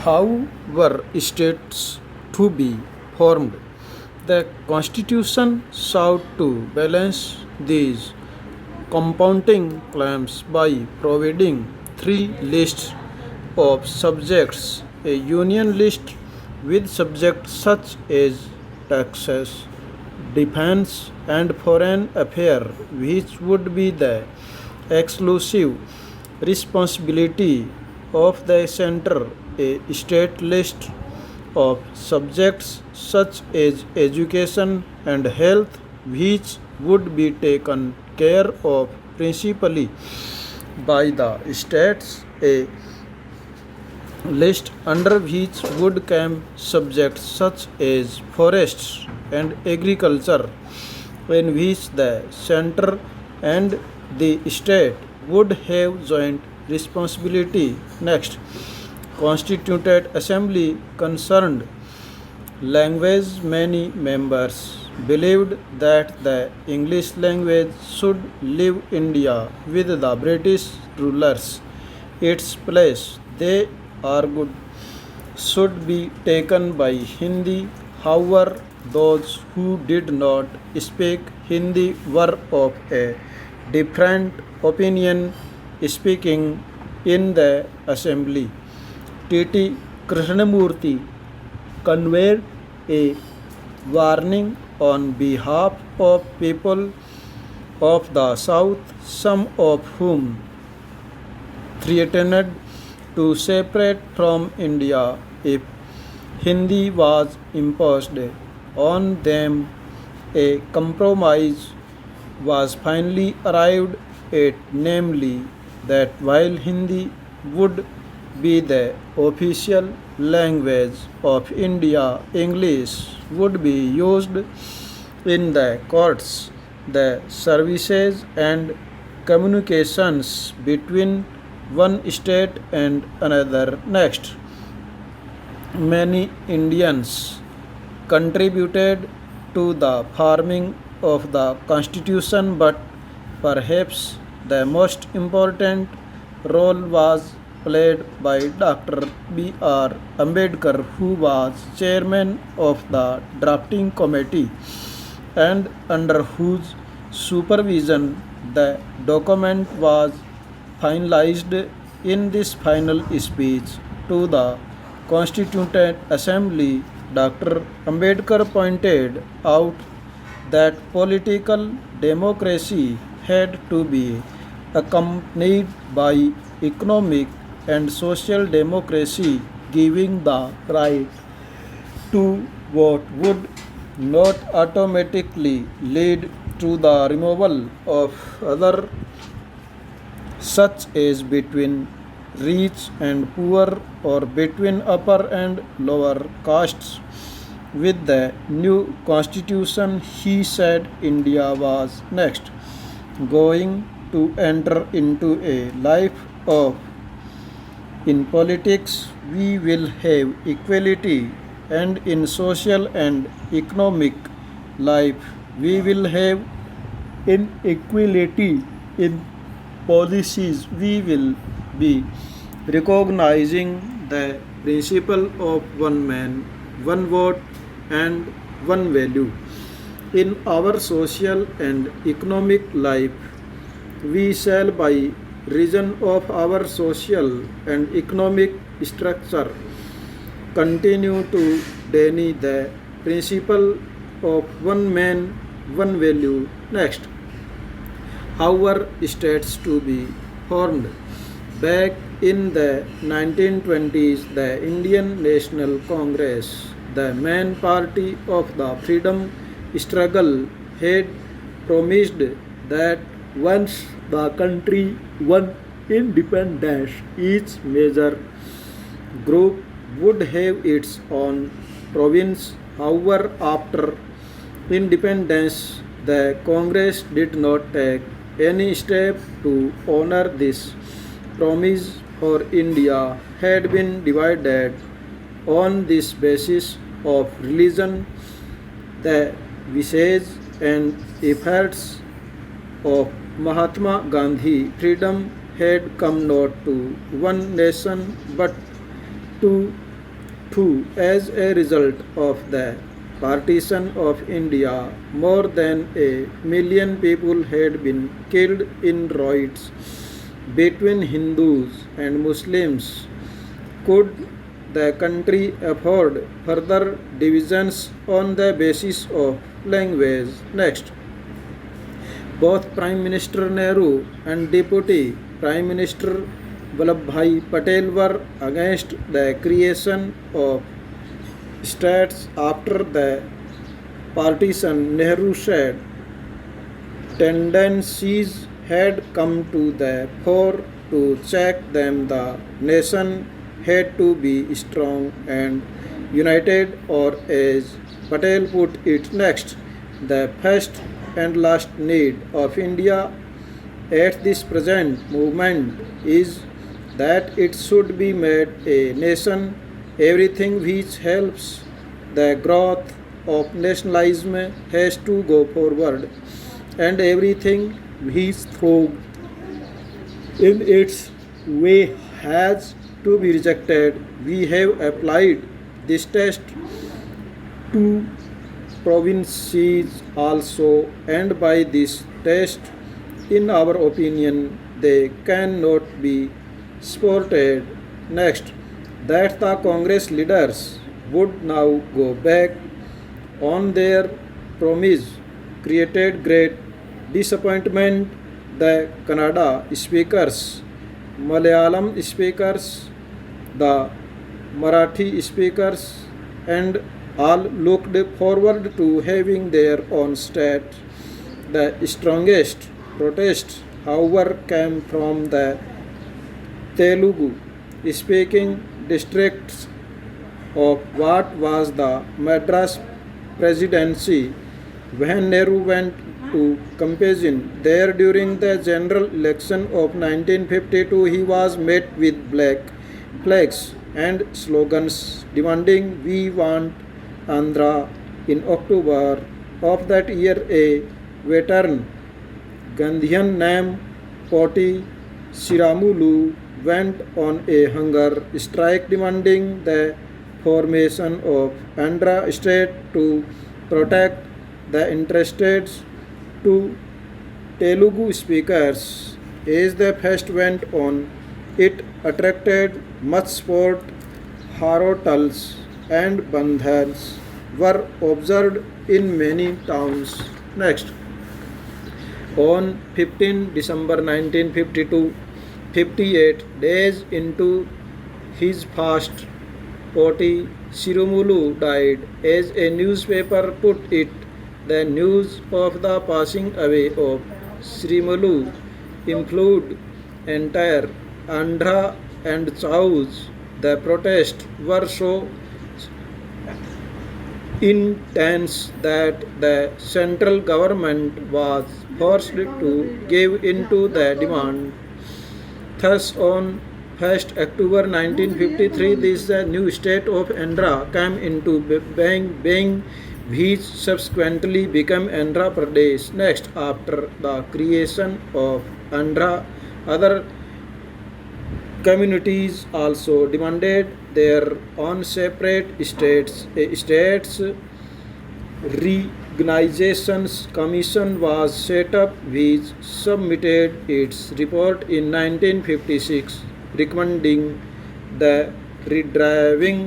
How were states to be formed? The Constitution sought to balance these compounding claims by providing three lists of subjects: a union list with subjects such as taxes, defense, and foreign affairs, which would be the exclusive responsibility of the center, a state list of subjects such as education and health, which would be taken care of principally by the states, a list under which would come subjects such as forests and agriculture, in which the center and the state would have joint responsibility. Next, constituted assembly concerned language. Many members believed that the English language should leave India with the British rulers. Its place, they argued, should be taken by Hindi. However, those who did not speak Hindi were of a different opinion. Speaking in the assembly, T.T. Krishnamurti conveyed a warning on behalf of people of the South, some of whom threatened to separate from India if Hindi was imposed on them. A compromise was finally arrived at, namely, that while Hindi would be the official language of India, English would be used in the courts, the services, and communications between one state and another. Next, many Indians contributed to the forming of the Constitution, but perhaps the most important role was played by Dr. B.R. Ambedkar, who was chairman of the drafting committee and under whose supervision the document was finalized. In this final speech to the Constituent Assembly, Dr. Ambedkar pointed out that political democracy had to be accompanied by economic and social democracy, giving the right to vote would not automatically lead to the removal of other, such as between rich and poor or between upper and lower castes. With the new constitution, he said, India was next going to enter into a life of, in politics we will have equality, and in social and economic life we will have inequality. In policies we will be recognizing the principle of one man, one vote, and one value. In our social and economic life, we shall, by reason of our social and economic structure, continue to deny the principle of one man, one value. Next, however, states to be formed. Back in the 1920s, the Indian National Congress, the main party of the freedom struggle, had promised that once the country won independence, each major group would have its own province. However, after independence, the Congress did not take any step to honor this promise, for India had been divided on this basis of religion. The wishes and efforts of Mahatma Gandhi, freedom had come not to one nation but to 2. As a result of the partition of India, more than a million people had been killed in riots between Hindus and Muslims. Could the country afford further divisions on the basis of language? Next, both Prime Minister Nehru and Deputy Prime Minister Vallabhbhai Patel were against the creation of states after the partition. Nehru said tendencies had come to the fore to check them. The nation had to be strong and united, or as Patel put it, next, the first and last need of India at this present moment is that it should be made a nation. Everything which helps the growth of nationalism has to go forward, and everything which throws in its way has to be rejected. We have applied this test to provinces also, and by this test, in our opinion, they cannot be supported. Next, that the Congress leaders would now go back on their promise created great disappointment. The Kannada speakers, Malayalam speakers, the Marathi speakers, and all looked forward to having their own state. The strongest protest, however, came from the Telugu speaking districts of what was the Madras Presidency. When Nehru went to campaign there during the general election of 1952, he was met with black flags and slogans demanding "We want Andhra." In October of that year, a veteran Gandhian named Poti Siramulu went on a hunger strike demanding the formation of Andhra state to protect the interests to Telugu speakers. As the fest went on, it attracted much support. Harotals and bandhans were observed in many towns. Next, on 15 December 1952, 58 days into his fast, Poti Sirumulu died. As a newspaper put it, the news of the passing away of Srimulu influenced entire Andhra and South. The protests were so intense that the central government was forced to give in to the demand. Thus, on 1st October 1953, this new state of Andhra came into being, which subsequently became Andhra Pradesh. Next, after the creation of Andhra, other communities also demanded their own separate states. A states Reorganizations Commission was set up, which submitted its report in 1956, recommending the redrawing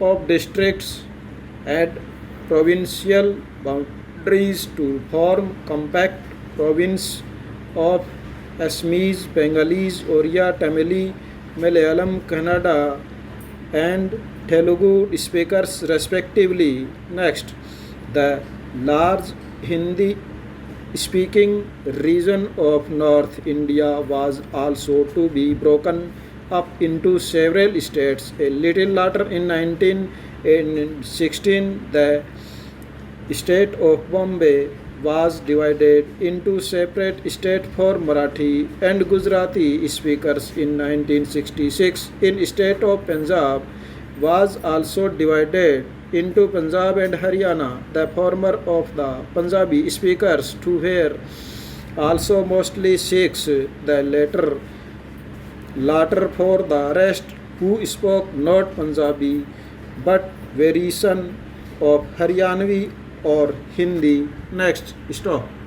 of districts at provincial boundaries to form compact province of Assamese, Bengalis, Oriya, Tamili, Malayalam, Kannada, and Telugu speakers respectively. Next, the large Hindi speaking region of North India was also to be broken up into several states. A little later, in 1916, the state of Bombay was divided into separate states for Marathi and Gujarati speakers. In 1966, in state of Punjab was also divided into Punjab and Haryana. The former of the Punjabi speakers who were also mostly Sikhs, the latter for the rest who spoke not Punjabi but variation of Haryanvi or Hindi. Next, stop.